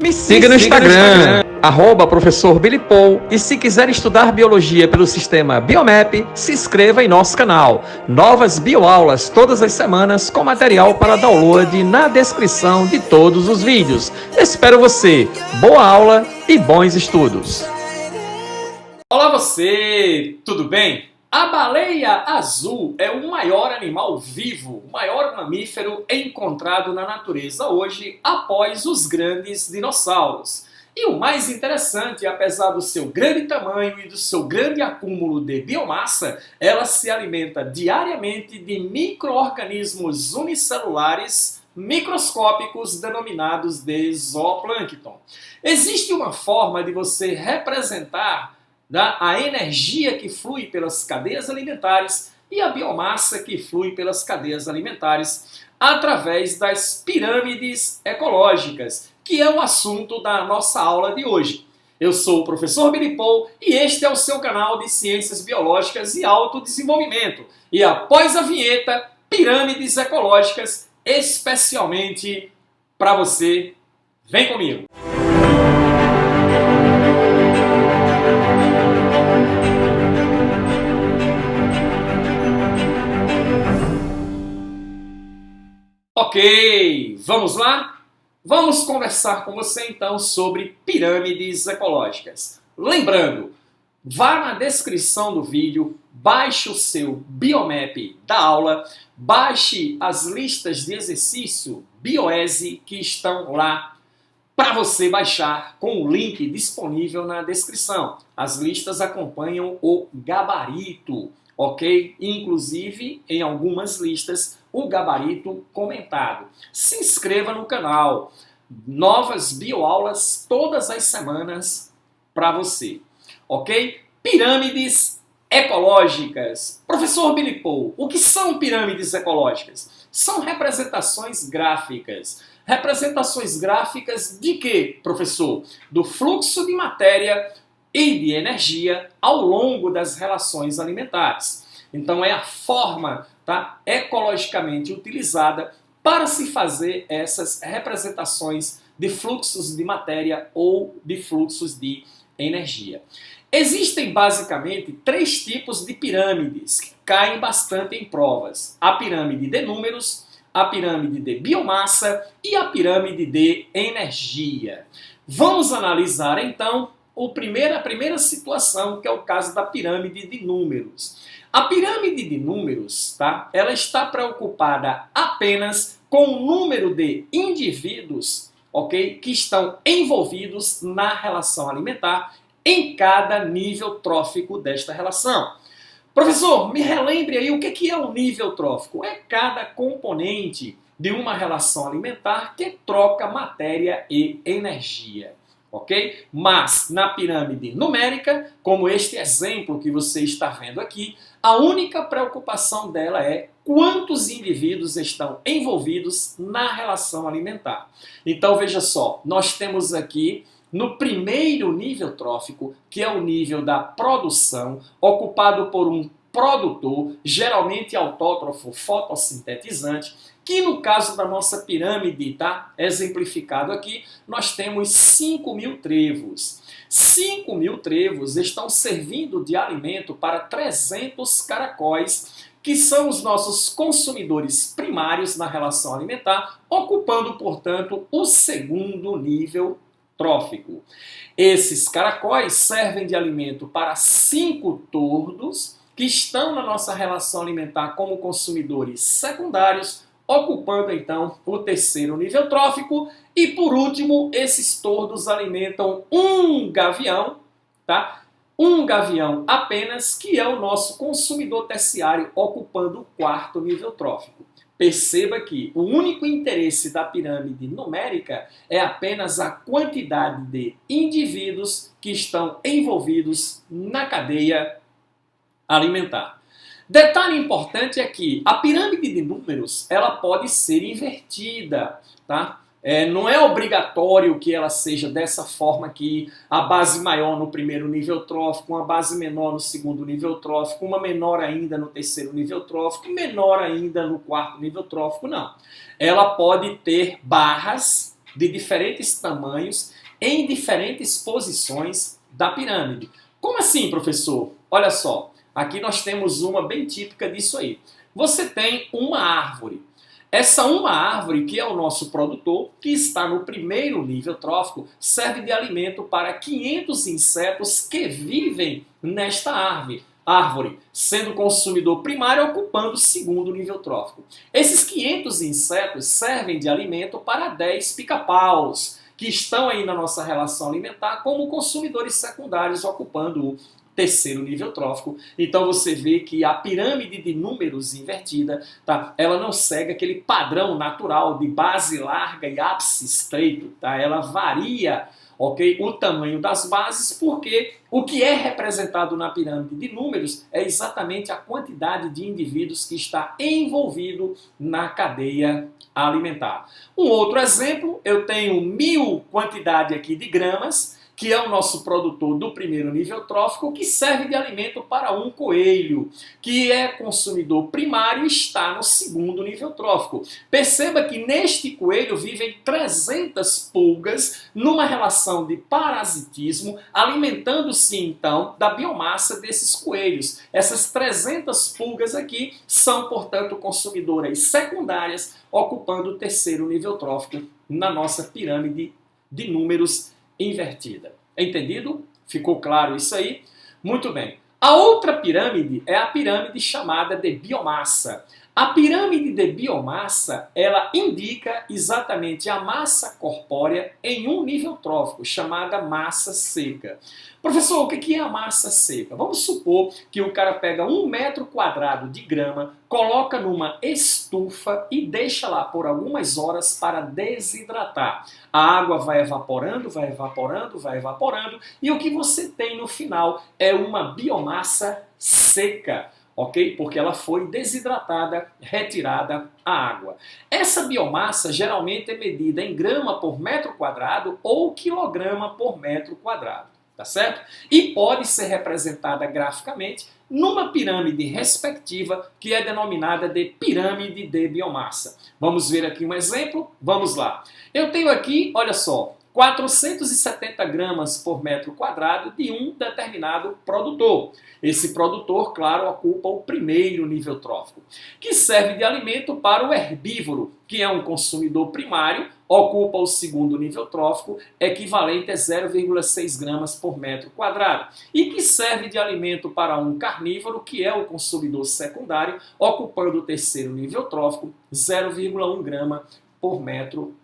Me siga no Instagram, @professor Billy Paul, e se quiser estudar biologia pelo sistema Biomap, se inscreva em nosso canal. Novas bioaulas todas as semanas com material para download na descrição de todos os vídeos. Espero você. Boa aula e bons estudos. Olá você, tudo bem? A baleia azul é o maior animal vivo, o maior mamífero encontrado na natureza hoje após os grandes dinossauros. E o mais interessante, apesar do seu grande tamanho e do seu grande acúmulo de biomassa, ela se alimenta diariamente de micro-organismos unicelulares microscópicos denominados de zooplâncton. Existe uma forma de você representar a energia que flui pelas cadeias alimentares e a biomassa que flui pelas cadeias alimentares através das pirâmides ecológicas, que é o assunto da nossa aula de hoje. Eu sou o professor Billy Paul e este é o seu canal de Ciências Biológicas e Autodesenvolvimento. E após a vinheta, pirâmides ecológicas especialmente para você. Vem comigo! Ok, vamos lá? Vamos conversar com você então sobre pirâmides ecológicas. Lembrando, vá na descrição do vídeo, baixe o seu Biomap da aula, baixe as listas de exercício Bioese que estão lá para você baixar com o link disponível na descrição. As listas acompanham o gabarito, ok? Inclusive, em algumas listas, o gabarito comentado. Se inscreva no canal. Novas bioaulas todas as semanas para você, ok? Pirâmides ecológicas. Professor Billy Paul, o que são pirâmides ecológicas? São representações gráficas. Representações gráficas de quê, professor? Do fluxo de matéria e de energia ao longo das relações alimentares. Então é a forma ecologicamente utilizada para se fazer essas representações de fluxos de matéria ou de fluxos de energia. Existem basicamente três tipos de pirâmides que caem bastante em provas: a pirâmide de números, a pirâmide de biomassa e a pirâmide de energia. Vamos analisar então a primeira situação, que é o caso da pirâmide de números. A pirâmide de números, ela está preocupada apenas com o número de indivíduos, ok, que estão envolvidos na relação alimentar em cada nível trófico desta relação. Professor, me relembre aí o que é o nível trófico. É cada componente de uma relação alimentar que troca matéria e energia. Ok? Mas na pirâmide numérica, como este exemplo que você está vendo aqui, a única preocupação dela é quantos indivíduos estão envolvidos na relação alimentar. Então veja só, nós temos aqui no primeiro nível trófico, que é o nível da produção, ocupado por um produtor, geralmente autótrofo fotossintetizante, que no caso da nossa pirâmide, exemplificado aqui, nós temos 5.000 trevos. 5.000 trevos estão servindo de alimento para 300 caracóis, que são os nossos consumidores primários na relação alimentar, ocupando, portanto, o segundo nível trófico. Esses caracóis servem de alimento para 5 tordos, que estão na nossa relação alimentar como consumidores secundários, ocupando então o terceiro nível trófico. E por último, esses tordos alimentam um gavião, um gavião apenas, que é o nosso consumidor terciário, ocupando o quarto nível trófico. Perceba que o único interesse da pirâmide numérica é apenas a quantidade de indivíduos que estão envolvidos na cadeia alimentar. Detalhe importante é que a pirâmide de números ela pode ser invertida, Não é obrigatório que ela seja dessa forma aqui, a base maior no primeiro nível trófico, uma base menor no segundo nível trófico, uma menor ainda no terceiro nível trófico, menor ainda no quarto nível trófico, não. Ela pode ter barras, de diferentes tamanhos em diferentes posições da pirâmide. Como assim, professor? Olha só, aqui nós temos uma bem típica disso aí. Você tem uma árvore. Essa uma árvore, que é o nosso produtor, que está no primeiro nível trófico, serve de alimento para 500 insetos que vivem nesta árvore, sendo o consumidor primário ocupando o segundo nível trófico. Esses 500 insetos servem de alimento para 10 pica-paus, que estão aí na nossa relação alimentar como consumidores secundários ocupando o terceiro nível trófico. Então você vê que a pirâmide de números invertida, tá? Ela não segue aquele padrão natural de base larga e ápice estreito, tá? Ela varia, ok, o tamanho das bases, porque o que é representado na pirâmide de números é exatamente a quantidade de indivíduos que está envolvido na cadeia alimentar. Um outro exemplo, eu tenho 1000 quantidade aqui de gramas, que é o nosso produtor do primeiro nível trófico, que serve de alimento para um coelho, que é consumidor primário e está no segundo nível trófico. Perceba que neste coelho vivem 300 pulgas numa relação de parasitismo, alimentando-se então da biomassa desses coelhos. Essas 300 pulgas aqui são, portanto, consumidoras secundárias, ocupando o terceiro nível trófico na nossa pirâmide de números invertida. Entendido? Ficou claro isso aí? Muito bem. A outra pirâmide é a pirâmide chamada de biomassa. A pirâmide de biomassa, ela indica exatamente a massa corpórea em um nível trófico, chamada massa seca. Professor, o que é a massa seca? Vamos supor que o cara pega 1 metro quadrado de grama, coloca numa estufa e deixa lá por algumas horas para desidratar. A água vai evaporando, vai evaporando, vai evaporando, e o que você tem no final é uma biomassa seca. Ok? Porque ela foi desidratada, retirada a água. Essa biomassa geralmente é medida em grama por metro quadrado ou quilograma por metro quadrado, tá certo? E pode ser representada graficamente numa pirâmide respectiva que é denominada de pirâmide de biomassa. Vamos ver aqui um exemplo? Vamos lá. Eu tenho aqui, olha só, 470 gramas por metro quadrado de um determinado produtor. Esse produtor, claro, ocupa o primeiro nível trófico, que serve de alimento para o herbívoro, que é um consumidor primário, ocupa o segundo nível trófico, equivalente a 0,6 gramas por metro quadrado, e que serve de alimento para um carnívoro, que é o consumidor secundário, ocupando o terceiro nível trófico, 0,1 grama por metro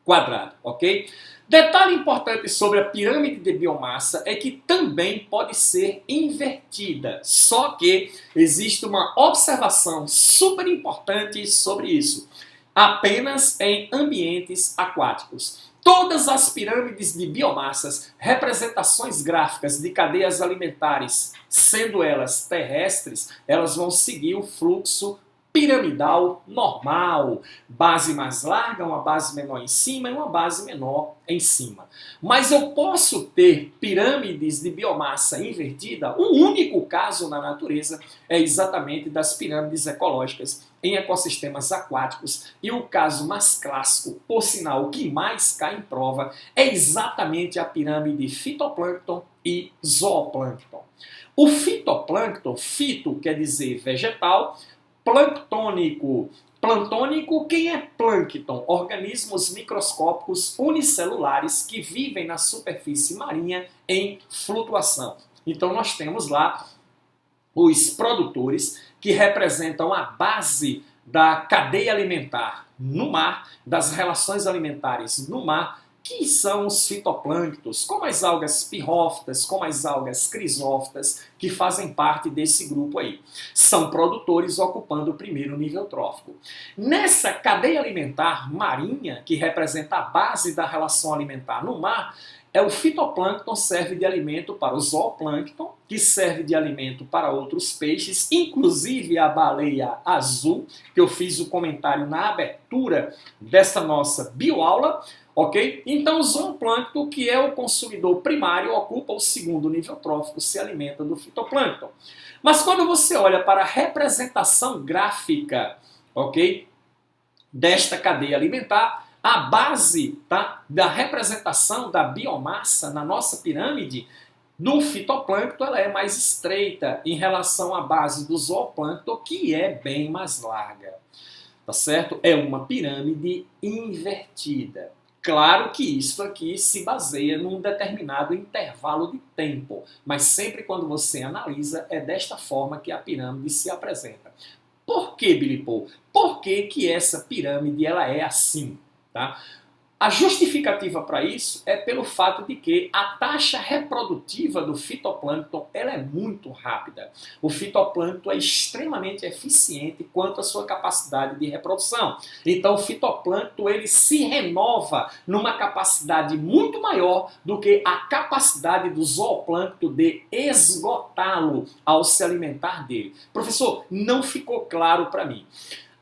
quadrado, ok? Detalhe importante sobre a pirâmide de biomassa é que também pode ser invertida, só que existe uma observação super importante sobre isso, apenas em ambientes aquáticos. Todas as pirâmides de biomassas, representações gráficas de cadeias alimentares, sendo elas terrestres, elas vão seguir o fluxo piramidal normal, base mais larga, uma base menor em cima e uma base menor em cima. Mas eu posso ter pirâmides de biomassa invertida, um único caso na natureza é exatamente das pirâmides ecológicas em ecossistemas aquáticos, e o caso mais clássico, por sinal, o que mais cai em prova, é exatamente a pirâmide fitoplâncton e zooplâncton. O fitoplâncton, fito quer dizer vegetal, planctônico. Plantônico, quem é plâncton? Organismos microscópicos unicelulares que vivem na superfície marinha em flutuação. Então nós temos lá os produtores que representam a base da cadeia alimentar no mar, das relações alimentares no mar, que são os fitoplânctons, como as algas pirrófitas, como as algas crisófitas, que fazem parte desse grupo aí. São produtores ocupando o primeiro nível trófico. Nessa cadeia alimentar marinha, que representa a base da relação alimentar no mar, o fitoplâncton serve de alimento para o zooplâncton, que serve de alimento para outros peixes, inclusive a baleia azul, que eu fiz o comentário na abertura dessa nossa bioaula, ok? Então o zooplâncton, que é o consumidor primário, ocupa o segundo nível trófico, se alimenta do fitoplâncton. Mas quando você olha para a representação gráfica, ok, desta cadeia alimentar, A base, tá, da representação da biomassa na nossa pirâmide do fitoplâncton ela é mais estreita em relação à base do zooplâncton, que é bem mais larga. Tá certo? É uma pirâmide invertida. Claro que isso aqui se baseia num determinado intervalo de tempo, mas sempre quando você analisa, é desta forma que a pirâmide se apresenta. Por que, Billy Paul? Por que que essa pirâmide ela é assim? Tá? A justificativa para isso é pelo fato de que a taxa reprodutiva do fitoplâncton ela é muito rápida. O fitoplâncton é extremamente eficiente quanto à sua capacidade de reprodução. Então o fitoplâncton ele se renova numa capacidade muito maior do que a capacidade do zooplâncton de esgotá-lo ao se alimentar dele. Professor, não ficou claro para mim.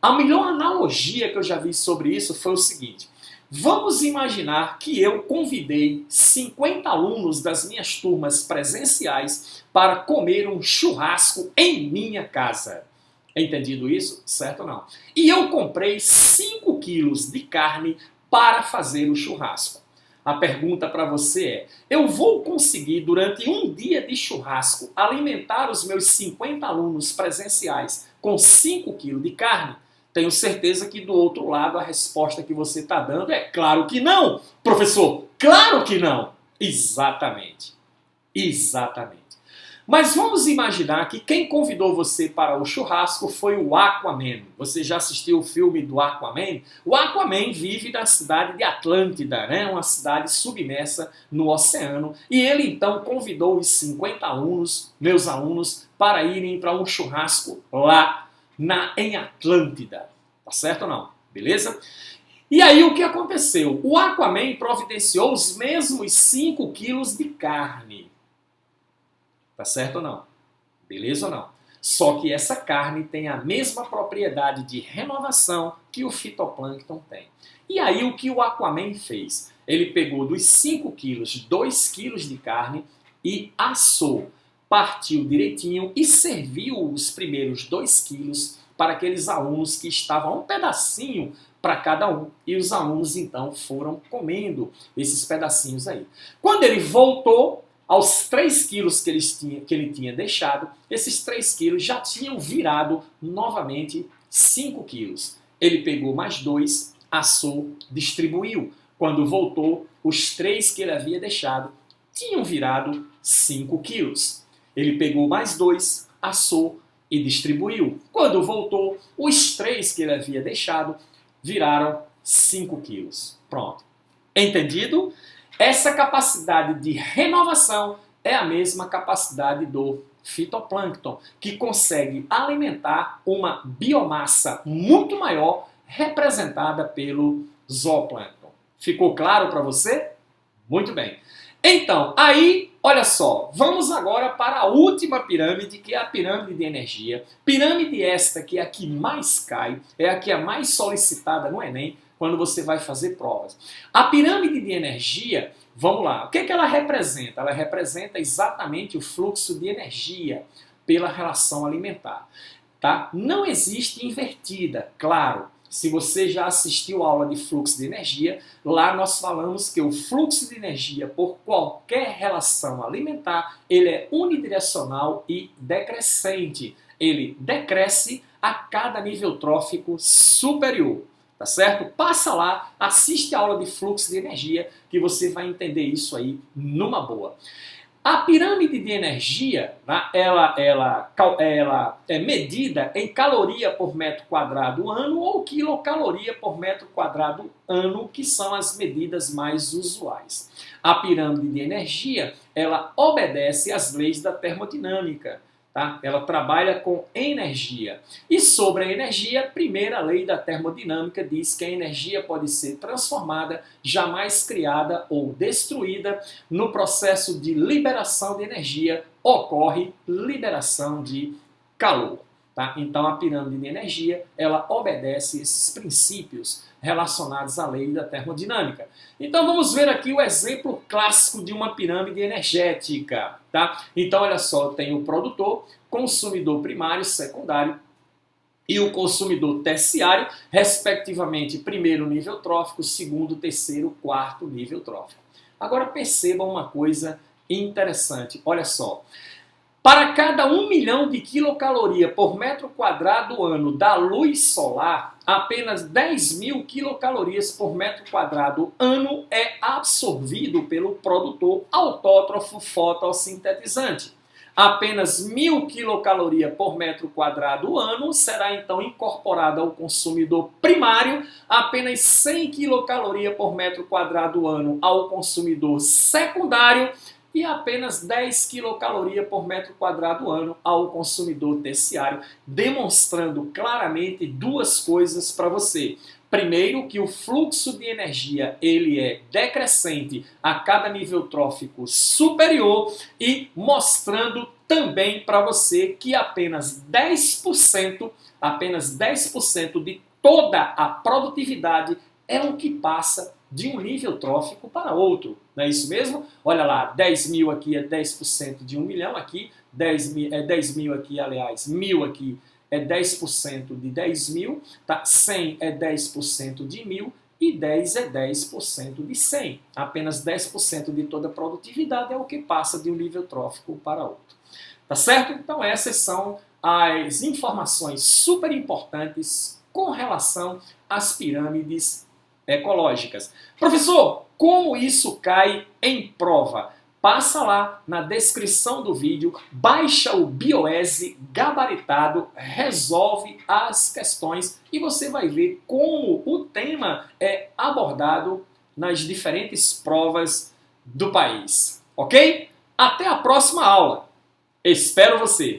A melhor analogia que eu já vi sobre isso foi o seguinte. Vamos imaginar que eu convidei 50 alunos das minhas turmas presenciais para comer um churrasco em minha casa. Entendido isso? Certo ou não? E eu comprei 5 quilos de carne para fazer o churrasco. A pergunta para você é, eu vou conseguir durante um dia de churrasco alimentar os meus 50 alunos presenciais com 5 quilos de carne? Tenho certeza que do outro lado a resposta que você está dando é claro que não, professor, claro que não. Exatamente, exatamente. Mas vamos imaginar que quem convidou você para o churrasco foi o Aquaman. Você já assistiu o filme do Aquaman? O Aquaman vive na cidade de Atlântida, né? Uma cidade submersa no oceano. E ele então convidou os 50 alunos, meus alunos, para irem para um churrasco lá em Atlântida. Tá certo ou não? Beleza? E aí o que aconteceu? O Aquaman providenciou os mesmos 5 quilos de carne. Tá certo ou não? Beleza ou não? Só que essa carne tem a mesma propriedade de renovação que o fitoplâncton tem. E aí o que o Aquaman fez? Ele pegou dos 5 quilos, 2 quilos de carne e assou. Partiu direitinho e serviu os primeiros 2 quilos para aqueles alunos que estavam um pedacinho para cada um. E os alunos então foram comendo esses pedacinhos aí. Quando ele voltou aos 3 quilos que ele tinha deixado, esses 3 quilos já tinham virado novamente 5 quilos. Ele pegou mais 2, assou, distribuiu. Quando voltou, os 3 que ele havia deixado tinham virado 5 quilos. Ele pegou mais 2, assou e distribuiu. Quando voltou, os 3 que ele havia deixado viraram 5 quilos. Pronto. Entendido? Essa capacidade de renovação é a mesma capacidade do fitoplâncton, que consegue alimentar uma biomassa muito maior representada pelo zooplâncton. Ficou claro para você? Muito bem. Então, aí, olha só, vamos agora para a última pirâmide, que é a pirâmide de energia. Pirâmide esta que é a que mais cai, é a que é mais solicitada no Enem, quando você vai fazer provas. A pirâmide de energia, vamos lá, o que é que ela representa? Ela representa exatamente o fluxo de energia pela relação alimentar. Tá? Não existe invertida, claro. Se você já assistiu a aula de fluxo de energia, lá nós falamos que o fluxo de energia por qualquer relação alimentar, ele é unidirecional e decrescente. Ele decresce a cada nível trófico superior. Tá certo? Passa lá, assiste a aula de fluxo de energia, que você vai entender isso aí numa boa. A pirâmide de energia, né, ela é medida em caloria por metro quadrado ano ou quilocaloria por metro quadrado ano, que são as medidas mais usuais. A pirâmide de energia, ela obedece às leis da termodinâmica. Tá? Ela trabalha com energia. E sobre a energia, a primeira lei da termodinâmica diz que a energia pode ser transformada, jamais criada ou destruída. No processo de liberação de energia, ocorre liberação de calor. Tá? Então, a pirâmide de energia, ela obedece esses princípios relacionados à lei da termodinâmica. Então, vamos ver aqui o exemplo clássico de uma pirâmide energética. Tá? Então, olha só, tem o produtor, consumidor primário, secundário e o consumidor terciário, respectivamente, primeiro nível trófico, segundo, terceiro, quarto nível trófico. Agora percebam uma coisa interessante, olha só. Para cada 1 milhão de quilocaloria por metro quadrado ano da luz solar, apenas 10.000 quilocalorias por metro quadrado ano é absorvido pelo produtor autótrofo fotossintetizante. Apenas 1.000 quilocalorias por metro quadrado ano será então incorporada ao consumidor primário, apenas 100 quilocalorias por metro quadrado ano ao consumidor secundário e apenas 10 quilocalorias por metro quadrado ano ao consumidor terciário, demonstrando claramente duas coisas para você. Primeiro, que o fluxo de energia ele é decrescente a cada nível trófico superior e mostrando também para você que apenas 10% de toda a produtividade é o que passa de um nível trófico para outro. Não é isso mesmo? Olha lá, 10.000 aqui é 10% de 1 milhão, aqui 10.000 aqui, aliás, 1.000 aqui é 10% de 10.000, tá? 100 é 10% de 1.000 e 10 é 10% de 100. Apenas 10% de toda a produtividade é o que passa de um nível trófico para outro. Tá certo? Então essas são as informações super importantes com relação às pirâmides ecológicas. Professor, como isso cai em prova? Passa lá na descrição do vídeo, baixa o Bioese gabaritado, resolve as questões e você vai ver como o tema é abordado nas diferentes provas do país. Ok? Até a próxima aula. Espero você!